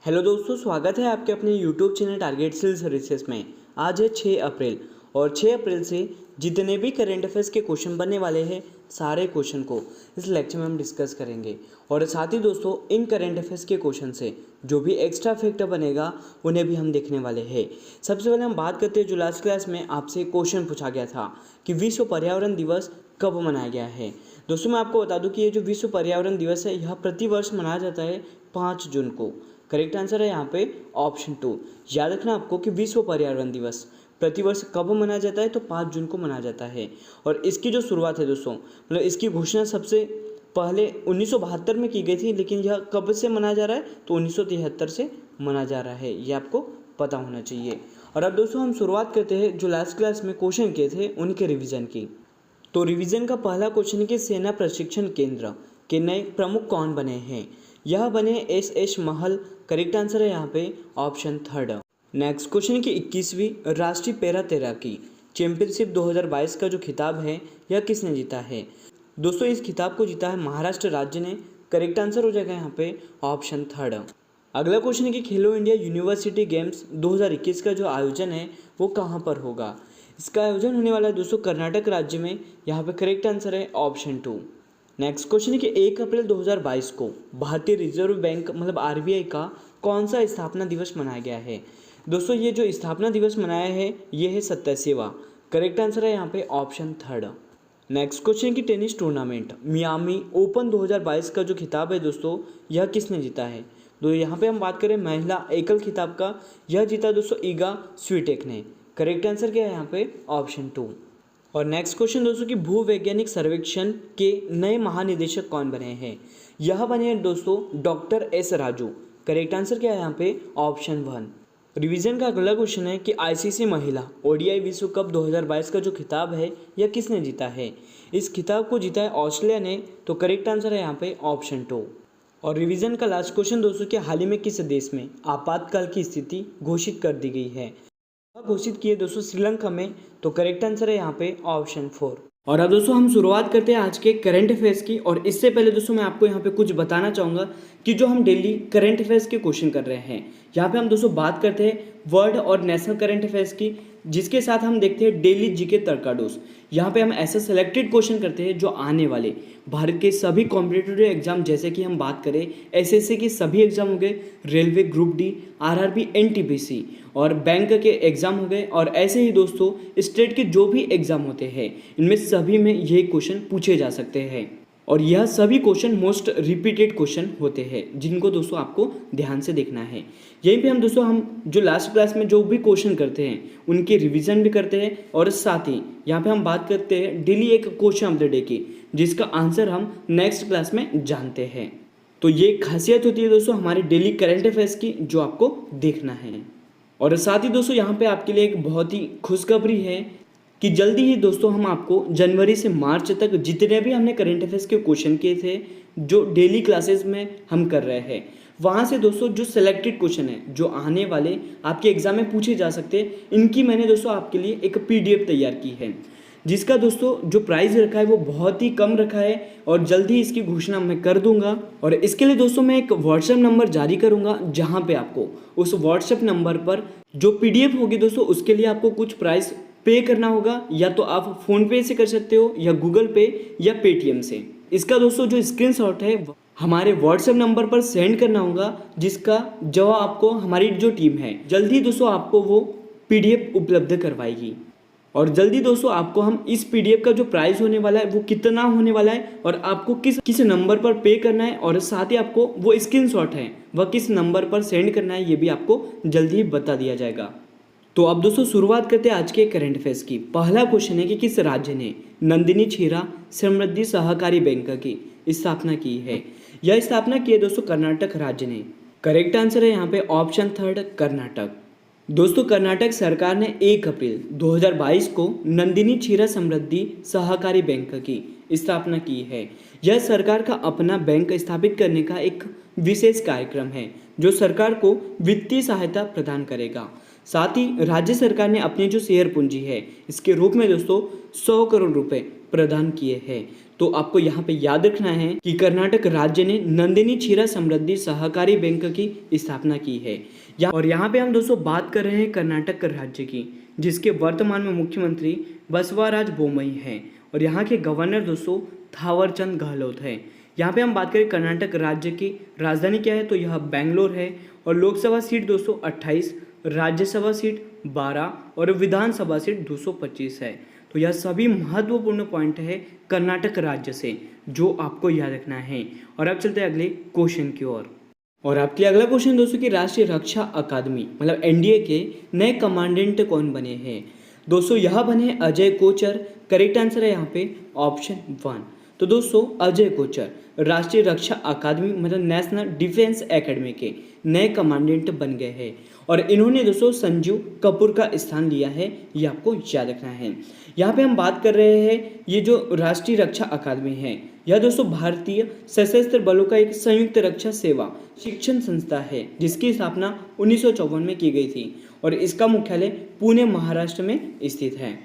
Hello दोस्तों, स्वागत है आपके अपने YouTube channel target sales services में। आज है 6 अप्रैल और 6 अप्रैल से जितने भी करंट अफेयर्स के क्वेश्चन बनने वाले हैं सारे क्वेश्चन को इस लेक्चर में हम डिस्कस करेंगे। और साथ ही दोस्तों इन करंट अफेयर्स के क्वेश्चन से जो भी एक्स्ट्रा फैक्टर बनेगा उन्हें भी हम देखने वाले हैं। सबसे पहले हम बात करते हैं, जो लास्ट क्लास में आपसे क्वेश्चन पूछा गया था कि विश्व पर्यावरण दिवस कब मनाया गया है। दोस्तों मैं आपको बता दूं कि ये जो विश्व पर्यावरण दिवस है यह प्रतिवर्ष मनाया जाता है 5 जून को। करेक्ट आंसर है यहाँ पे ऑप्शन 2। याद रखना आपको कि विश्व पर्यावरण दिवस प्रतिवर्ष कब मनाया जाता है, तो 5 जून को मनाया जाता है। और इसकी जो शुरुआत है दोस्तों, मतलब इसकी घोषणा सबसे पहले 1972 में की गई थी, लेकिन यह कब से मनाया जा रहा है, तो 1973 से मनाया जा रहा है। ये आपको पता होना चाहिए। और अब दोस्तों हम शुरुआत करते हैं जो लास्ट क्लास में क्वेश्चन किए थे उनके रिविजन की। तो रिवीजन का पहला क्वेश्चन है कि सेना प्रशिक्षण केंद्र के नए प्रमुख कौन बने हैं। यह बने एस महल। करेक्ट आंसर है यहाँ पे ऑप्शन 3। नेक्स्ट क्वेश्चन है कि 21वीं राष्ट्रीय पैरा तैराकी चैंपियनशिप 2022 का जो खिताब है यह किसने जीता है। दोस्तों इस खिताब को जीता है महाराष्ट्र राज्य ने। करेक्ट आंसर हो जाएगा यहाँ पे ऑप्शन 3। अगला क्वेश्चन है कि खेलो इंडिया यूनिवर्सिटी गेम्स 2021 का जो आयोजन है वो कहाँ पर होगा। इसका आयोजन होने वाला है दोस्तों कर्नाटक राज्य में। यहाँ पे करेक्ट आंसर है ऑप्शन 2। नेक्स्ट क्वेश्चन है कि 1 अप्रैल 2022 को भारतीय रिजर्व बैंक मतलब आरबीआई का कौन सा स्थापना दिवस मनाया गया है। दोस्तों ये जो स्थापना दिवस मनाया है ये है 87वां। करेक्ट आंसर है यहाँ पे ऑप्शन 3। नेक्स्ट क्वेश्चन की टेनिस टूर्नामेंट मियामी ओपन 2022 का जो खिताब है दोस्तों यह किसने जीता है। तो यहाँ पे हम बात करें महिला एकल खिताब का, यह जीता दोस्तों ईगा स्वीटेक ने। करेक्ट आंसर क्या है यहाँ पे ऑप्शन 2। और नेक्स्ट क्वेश्चन दोस्तों कि भूवैज्ञानिक सर्वेक्षण के नए महानिदेशक कौन बने हैं। यह बने हैं दोस्तों doctor S Raju. Correct answer क्या है यहाँ पे ऑप्शन 1। रिवीजन का अगला क्वेश्चन है कि आईसीसी महिला ओडीआई विश्व कप 2022 का जो खिताब है यह किसने जीता है। इस खिताब को जीता है ऑस्ट्रेलिया ने। तो करेक्ट आंसर है यहाँ पे ऑप्शन 2। और रिवीजन का लास्ट क्वेश्चन दोस्तों कि हाल ही में किस देश में आपातकाल की स्थिति घोषित कर दी गई है। घोषित किए दोस्तों श्रीलंका में। तो करेक्ट आंसर है यहाँ पे ऑप्शन 4। और अब दोस्तों हम शुरुआत करते हैं आज के करंट अफेयर्स की। और इससे पहले दोस्तों मैं आपको यहाँ पे कुछ बताना चाहूँगा कि जो हम डेली करंट अफेयर्स के क्वेश्चन कर रहे हैं, यहाँ पे हम दोस्तों बात करते हैं वर्ल्ड और नेशनल करंट अफेयर्स की, जिसके साथ हम देखते हैं डेली जीके तड़काडोस। यहाँ पे हम ऐसा सेलेक्टेड क्वेश्चन करते हैं जो आने वाले भारत के सभी कॉम्पिटिटिव एग्जाम, जैसे कि हम बात करें एसएससी के सभी एग्जाम हो गए, railway group D, RRB, NTPC और बैंक के एग्जाम हो गए, और ऐसे ही दोस्तों स्टेट के जो भी एग्जाम होते हैं इनमें सभी में ये क्वेश्चन पूछे जा सकते हैं। और यह सभी क्वेश्चन मोस्ट रिपीटेड क्वेश्चन होते हैं जिनको दोस्तों आपको ध्यान से देखना है। यहीं पे हम दोस्तों हम जो लास्ट क्लास में जो भी क्वेश्चन करते हैं उनके रिवीजन भी करते हैं, और साथ ही यहाँ पे हम बात करते हैं डेली एक क्वेश्चन ऑफ द डे की, जिसका आंसर हम नेक्स्ट क्लास में जानते हैं। तो ये खासियत होती है दोस्तों हमारे डेली करंट अफेयर्स की, जो आपको देखना है। और साथ ही दोस्तों यहाँ पे आपके लिए एक बहुत ही खुशखबरी है कि जल्दी ही दोस्तों हम आपको जनवरी से मार्च तक जितने भी हमने करंट अफेयर्स के क्वेश्चन किए थे जो डेली क्लासेस में हम कर रहे हैं, वहाँ से दोस्तों जो सिलेक्टेड क्वेश्चन है जो आने वाले आपके एग्जाम में पूछे जा सकते हैं, इनकी मैंने दोस्तों आपके लिए एक पीडीएफ तैयार की है, जिसका दोस्तों जो प्राइस रखा है वो बहुत ही कम रखा है, और जल्दी इसकी घोषणा मैं कर दूंगा। और इसके लिए दोस्तों मैं एक व्हाट्सएप नंबर जारी करूंगा, जहां पे आपको उस व्हाट्सएप नंबर पर जो पीडीएफ होगी दोस्तों उसके लिए आपको कुछ प्राइस पे करना होगा, या तो आप फोन पे से कर सकते हो, या गूगल पे, या पेटीएम से। इसका दोस्तों जो स्क्रीनशॉट है हमारे व्हाट्सएप नंबर पर सेंड करना होगा, जिसका जवाब आपको हमारी जो टीम है जल्दी दोस्तों आपको वो पीडीएफ उपलब्ध करवाएगी। और जल्दी दोस्तों आपको हम इस पीडीएफ का जो प्राइस होने वाला है वो कितना होने वाला है, और आपको किस नंबर पर पे करना है, और साथ ही आपको वो स्क्रीनशॉट है वह किस नंबर पर सेंड करना है, ये भी आपको जल्दी ही बता दिया जाएगा। तो अब दोस्तों शुरुआत करते हैं आज के करंट अफेयर्स की। पहला क्वेश्चन है कि किस राज्य ने नंदिनी क्षीरा समृद्धि सहकारी बैंक की स्थापना की है। यह स्थापना की है दोस्तों कर्नाटक राज्य ने। करेक्ट आंसर है यहाँ पे ऑप्शन 3 कर्नाटक। दोस्तों कर्नाटक सरकार ने 1 अप्रैल 2022 को नंदिनी क्षीरा समृद्धि सहकारी बैंक की स्थापना की है। यह सरकार का अपना बैंक स्थापित करने का एक विशेष कार्यक्रम है जो सरकार को वित्तीय सहायता प्रदान करेगा। साथ ही राज्य सरकार ने अपनी जो शेयर पूंजी है इसके रूप में दोस्तों 100 करोड़ रुपए प्रदान किए हैं। तो आपको यहाँ पे याद रखना है कि कर्नाटक राज्य ने नंदिनी क्षीरा समृद्धि सहकारी बैंक की स्थापना की है। और यहाँ पे हम दोस्तों बात कर रहे हैं कर्नाटक राज्य की, जिसके वर्तमान में मुख्यमंत्री बसवराज बोम्मई हैं और यहाँ के गवर्नर दोस्तों थावरचंद गहलोत है। यहाँ पे हम बात करें कर्नाटक राज्य की राजधानी क्या है, तो यह बेंगलोर है और लोकसभा सीट दोस्तों 28, राज्यसभा सीट 12 और विधानसभा सीट 225 है। तो यह सभी महत्वपूर्ण पॉइंट है कर्नाटक राज्य से जो आपको याद रखना है। और अब चलते हैं अगले क्वेश्चन की ओर। और आपके अगला क्वेश्चन दोस्तों कि राष्ट्रीय रक्षा अकादमी मतलब एनडीए के नए कमांडेंट कौन बने हैं। दोस्तों यह बने अजय कोचर। करेक्ट आंसर है यहाँ पे ऑप्शन 1। तो दोस्तों अजय कोचर राष्ट्रीय रक्षा अकादमी मतलब नेशनल डिफेंस एकेडमी के नए कमांडेंट बन गए हैं और इन्होंने दोस्तों संजीव कपूर का स्थान लिया है, ये आपको याद रखना है। यहाँ पे हम बात कर रहे हैं ये जो राष्ट्रीय रक्षा अकादमी है यह दोस्तों भारतीय सशस्त्र बलों का एक संयुक्त रक्षा सेवा शिक्षण संस्था है जिसकी स्थापना 1954 में की गई थी और इसका मुख्यालय पुणे महाराष्ट्र में स्थित है।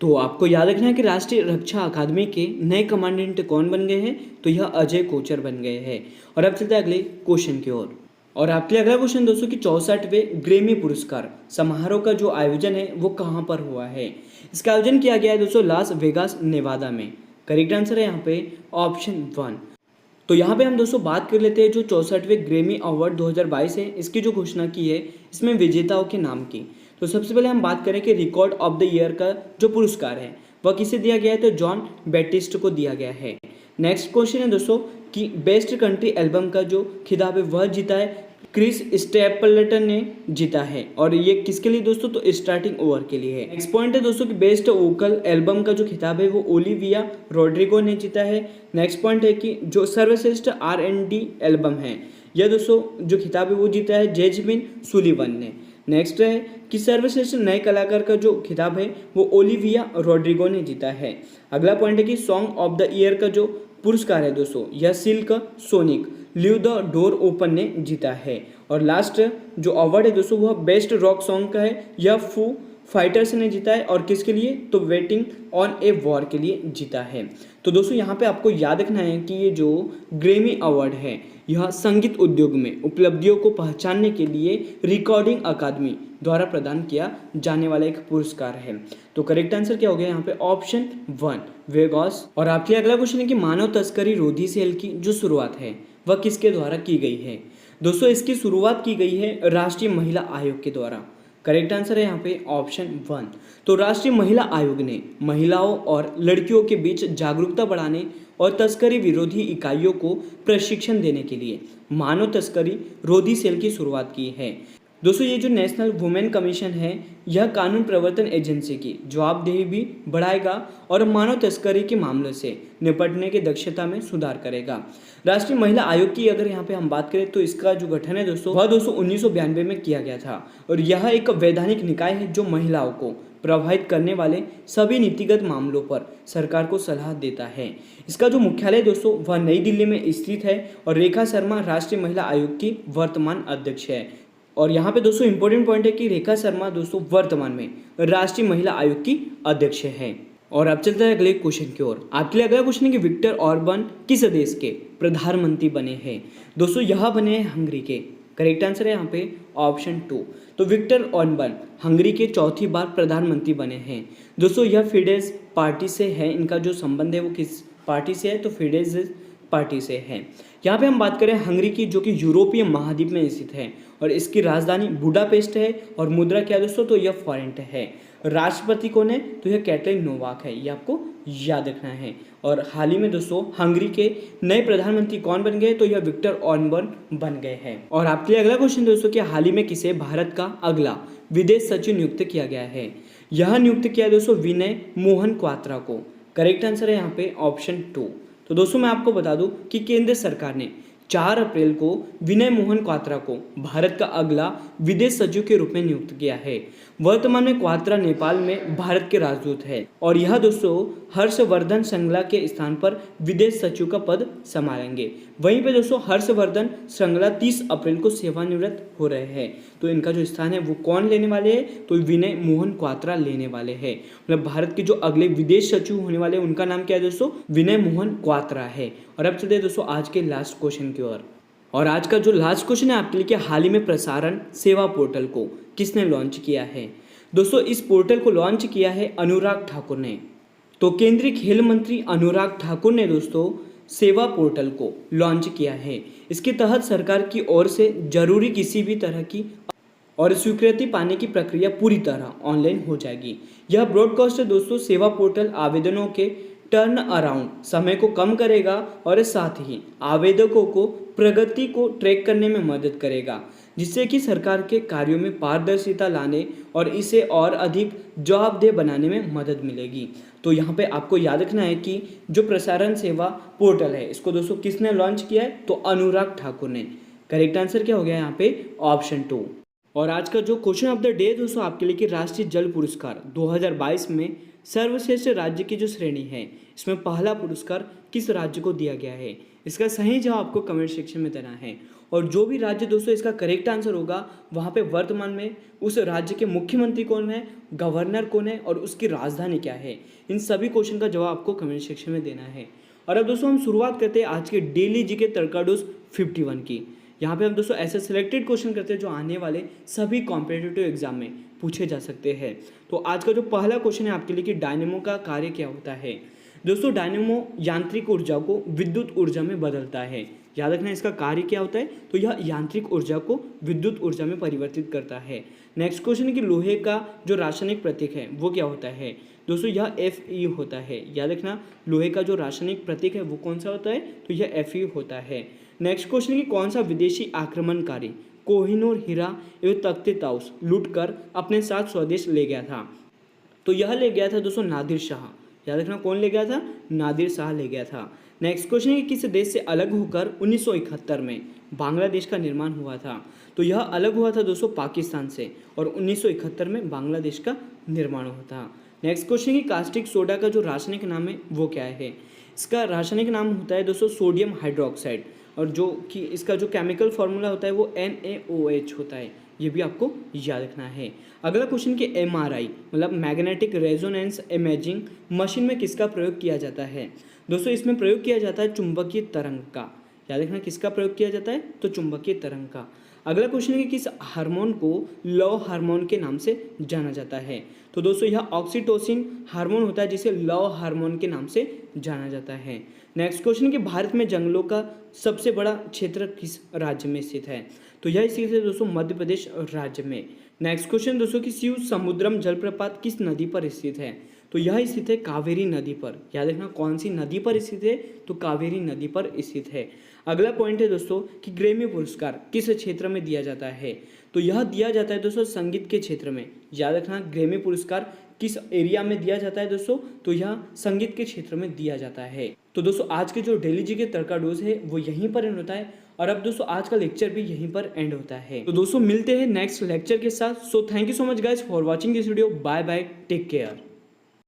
तो आपको याद रखना है कि राष्ट्रीय रक्षा अकादमी के नए कमांडेंट कौन बन गए हैं, तो यह अजय कोचर बन गए हैं। और अब चलते हैं अगले क्वेश्चन की ओर। और आपके अगला क्वेश्चन दोस्तों कि 64वें ग्रैमी पुरस्कार समारोह का जो आयोजन है वो कहाँ पर हुआ है। इसका आयोजन किया गया है दोस्तों लास वेगास नेवादा में। करेक्ट आंसर है यहाँ पे ऑप्शन 1। तो यहाँ पे हम दोस्तों बात कर लेते हैं जो 64वें ग्रैमी अवार्ड 2022 है इसकी जो घोषणा की है इसमें विजेताओं के नाम की। तो सबसे पहले हम बात करें कि रिकॉर्ड ऑफ द ईयर का जो पुरस्कार है वह किसे दिया गया है, तो जॉन बैटिस्ट को दिया गया है। नेक्स्ट क्वेश्चन है दोस्तों कि बेस्ट कंट्री एल्बम का जो खिताब है वह जीता है क्रिस स्टेपलेटन ने जीता है और ये किसके लिए दोस्तों, तो स्टार्टिंग ओवर के लिए है। नेक्स्ट पॉइंट है दोस्तों कि बेस्ट वोकल एल्बम का जो खिताब है वो ओलिविया रोड्रिगो ने जीता है। नेक्स्ट पॉइंट है कि जो सर्वश्रेष्ठ R&D एल्बम है यह दोस्तों जो खिताब है वो जीता है जेजमिन सुलिवन ने। नेक्स्ट है कि सर्वश्रेष्ठ नए कलाकार का जो खिताब है वो ओलिविया रोड्रिगो ने जीता है। अगला पॉइंट है कि सॉन्ग ऑफ द ईयर का जो पुरस्कार है दोस्तों यह silk sonic leave the door open ने जीता है। और लास्ट जो अवार्ड है दोस्तों वह बेस्ट रॉक सॉन्ग का है, यह फू फाइटर्स ने जीता है और किसके लिए, तो वेटिंग ऑन ए वॉर के लिए जीता है। तो दोस्तों यहाँ पे आपको याद रखना है कि ये जो ग्रैमी अवार्ड है यह संगीत उद्योग में उपलब्धियों को पहचानने के लिए रिकॉर्डिंग अकादमी द्वारा प्रदान किया जाने वाला एक पुरस्कार है। तो करेक्ट आंसर क्या हो गया यहाँ पे ऑप्शन 1 वेगास। और आपके अगला क्वेश्चन है कि मानव तस्करी रोधी सेल की जो शुरुआत है वह किसके द्वारा की गई है। दोस्तों इसकी शुरुआत की गई है राष्ट्रीय महिला आयोग के द्वारा। करेक्ट आंसर है यहाँ पे ऑप्शन 1। तो राष्ट्रीय महिला आयोग ने महिलाओं और लड़कियों के बीच जागरूकता बढ़ाने और तस्करी विरोधी इकाइयों को प्रशिक्षण देने के लिए मानव तस्करी रोधी सेल की शुरुआत की है। दोस्तों ये जो नेशनल वुमेन कमीशन है यह कानून प्रवर्तन एजेंसी की जवाबदेही भी बढ़ाएगा और मानव तस्करी के मामलों से निपटने की दक्षता में सुधार करेगा। राष्ट्रीय महिला आयोग की अगर यहाँ पे हम बात करें तो इसका जो गठन है दोस्तों वह 1992 में किया गया था और यह एक वैधानिक निकाय है जो महिलाओं को प्रभावित करने वाले सभी नीतिगत मामलों पर सरकार को सलाह देता है। इसका जो मुख्यालय दोस्तों वह नई दिल्ली में स्थित है और रेखा शर्मा राष्ट्रीय महिला आयोग की वर्तमान अध्यक्ष है। और यहाँ पे दोस्तों इंपॉर्टेंट पॉइंट है कि रेखा शर्मा दोस्तों वर्तमान में राष्ट्रीय महिला आयोग की अध्यक्ष है। और अब चलते हैं अगले क्वेश्चन की ओर। आपके लिए अगला क्वेश्चन है कि विक्टर ऑर्बन किस देश के प्रधानमंत्री बने हैं। दोस्तों यह बने हैं हंगरी के। करेक्ट आंसर है यहाँ पे ऑप्शन 2। तो विक्टर ऑर्बन हंगरी के चौथी बार प्रधानमंत्री बने हैं। दोस्तों यह फिडेस पार्टी से है, इनका जो संबंध है वो किस पार्टी से है, तो फिडेस पार्टी से है। यहाँ पे हम बात करें हंगरी की जो कि यूरोपीय महाद्वीप में स्थित है और इसकी राजधानी बुडापेस्ट है और मुद्रा क्या दोस्तों, तो यह फॉरेंट है। राष्ट्रपति कौन है, तो यह कैटरीन नोवाक है, ये आपको याद रखना है। और हाल ही में दोस्तों हंगरी के नए प्रधानमंत्री कौन बन गए, तो यह विक्टर ऑर्बन बन गए हैं। और आपके लिए अगला क्वेश्चन दोस्तों कि हाल ही में किसे भारत का अगला विदेश सचिव नियुक्त किया गया है। यह नियुक्त किया दोस्तों विनय मोहन क्वात्रा को। करेक्ट आंसर है यहाँ पे ऑप्शन 2। तो दोस्तों मैं आपको बता दूं कि केंद्र सरकार ने 4 अप्रैल को विनय मोहन क्वात्रा को भारत का अगला विदेश सचिव के रूप में नियुक्त किया है। वर्तमान में क्वात्रा नेपाल में भारत के राजदूत है और यह दोस्तों हर्षवर्धन श्रृंगला के स्थान पर विदेश सचिव का पद संभालेंगे। वहीं पे दोस्तों हर्षवर्धन श्रृंगला 30 अप्रैल को सेवानिवृत्त हो रहे हैं। तो इनका जो स्थान है वो कौन लेने वाले हैं, तो विनय मोहन क्वात्रा लेने वाले हैं। मतलब भारत के जो अगले विदेश सचिव होने वाले हैं उनका नाम क्या है दोस्तों, विनय मोहन क्वात्रा है। और अब चलते हैं दोस्तों आज के लास्ट क्वेश्चन की ओर। और आज का जो लास्ट क्वेश्चन है आपके लिए कि हाल ही में प्रसारण सेवा पोर्टल को किसने लॉन्च किया है। दोस्तों इस पोर्टल को लॉन्च किया है अनुराग ठाकुर ने। तो केंद्रीय खेल मंत्री अनुराग ठाकुर ने दोस्तों सेवा पोर्टल को लॉन्च किया है। इसके तहत सरकार की ओर से जरूरी किसी भी तरह की और स्वीकृति पाने की प्रक्रिया पूरी तरह ऑनलाइन हो जाएगी। यह ब्रॉडकास्ट दोस्तों सेवा पोर्टल आवेदनों के टर्न अराउंड समय को कम करेगा और साथ ही आवेदकों को प्रगति को ट्रैक करने में मदद करेगा, जिससे कि सरकार के कार्यों में पारदर्शिता लाने और इसे और अधिक जवाबदेह बनाने में मदद मिलेगी। तो यहाँ पे आपको याद रखना है कि जो प्रसारण सेवा पोर्टल है इसको दोस्तों किसने लॉन्च किया है, तो अनुराग ठाकुर ने। करेक्ट आंसर क्या हो गया यहाँ पे, ऑप्शन 2। और आज का जो क्वेश्चन ऑफ द डे दोस्तों आपके लिए कि राष्ट्रीय जल पुरस्कार 2022 में सर्वश्रेष्ठ राज्य की जो श्रेणी है इसमें पहला पुरस्कार किस राज्य को दिया गया है। इसका सही जवाब आपको कमेंट सेक्शन में देना है। और जो भी राज्य दोस्तों इसका करेक्ट आंसर होगा वहाँ पे वर्तमान में उस राज्य के मुख्यमंत्री कौन है, गवर्नर कौन है और उसकी राजधानी क्या है, इन सभी क्वेश्चन का जवाब आपको कमेंट सेक्शन में देना है। और अब दोस्तों हम शुरुआत करते हैं आज के डेली जीके तड़का डोज 51 की। यहाँ पे हम दोस्तों ऐसे सिलेक्टेड क्वेश्चन करते हैं जो आने वाले सभी कॉम्पिटिटिव एग्जाम में पूछे जा सकते हैं। तो आज का जो पहला क्वेश्चन है आपके लिए कि डायनेमो का कार्य क्या होता है। दोस्तों डायनेमो यांत्रिक ऊर्जा को विद्युत ऊर्जा में बदलता है। याद रखना इसका कार्य क्या होता है, तो यह यांत्रिक ऊर्जा को विद्युत ऊर्जा में परिवर्तित करता है। नेक्स्ट क्वेश्चन है कि लोहे का जो रासायनिक प्रतीक है वो क्या होता है। दोस्तों यह Fe होता है। याद रखना लोहे का जो रासायनिक प्रतीक है वो कौन सा होता है, तो यह Fe होता है। नेक्स्ट क्वेश्चन है कि कौन सा विदेशी आक्रमणकारी कोहिनूर हीरा एवं तख्ते ताउस लूटकर अपने साथ स्वदेश ले गया था। तो यह ले गया था दोस्तों नादिर शाह। याद रखना कौन ले गया था, नादिर शाह ले गया था। नेक्स्ट क्वेश्चन है कि किस देश से अलग होकर 1971 में बांग्लादेश का निर्माण हुआ था। तो यह अलग हुआ था दोस्तों पाकिस्तान से और 1971 में बांग्लादेश का निर्माण हुआ था। नेक्स्ट क्वेश्चन है कि कास्टिक सोडा का जो रासायनिक नाम है वो क्या है। इसका रासायनिक नाम होता है दोस्तों सोडियम हाइड्रोक्साइड और जो कि इसका जो केमिकल फार्मूला होता है वो NaOH होता है। ये भी आपको याद रखना है। अगला क्वेश्चन कि MRI मतलब मैग्नेटिक रेजोनेंस इमेजिंग मशीन में किसका प्रयोग किया जाता है। दोस्तों इसमें प्रयोग किया जाता है चुंबकीय तरंग का। याद रखना किसका प्रयोग किया जाता है, तो चुंबकीय तरंग का। अगला क्वेश्चन है कि किस हार्मोन को लव हार्मोन के नाम से जाना जाता है। तो दोस्तों यह ऑक्सीटोसिन हार्मोन होता है जिसे लव हार्मोन के नाम से जाना जाता है। नेक्स्ट क्वेश्चन है कि भारत में जंगलों का सबसे बड़ा क्षेत्र किस राज्य में स्थित है। तो यह स्थित है दोस्तों मध्य प्रदेश राज्य में। नेक्स्ट क्वेश्चन दोस्तों कि शिव समुद्रम जलप्रपात किस नदी पर स्थित है। तो यह स्थित है कावेरी नदी पर। याद रखना कौन सी नदी पर स्थित है, तो कावेरी नदी पर स्थित है। अगला पॉइंट है दोस्तों कि ग्रैमी पुरस्कार किस क्षेत्र में दिया जाता है। तो यह दिया जाता है दोस्तों संगीत के क्षेत्र में। याद रखना ग्रैमी पुरस्कार किस एरिया में दिया जाता है दोस्तों, तो यह संगीत के क्षेत्र में दिया जाता है। तो दोस्तों आज के जो डेली जी के तड़का डोज है वो यहीं पर एंड होता है और अब दोस्तों आज का लेक्चर भी यहीं पर एंड होता है। तो दोस्तों मिलते हैं नेक्स्ट लेक्चर के साथ। So thank you so much guys for watching this video. Bye bye, take care.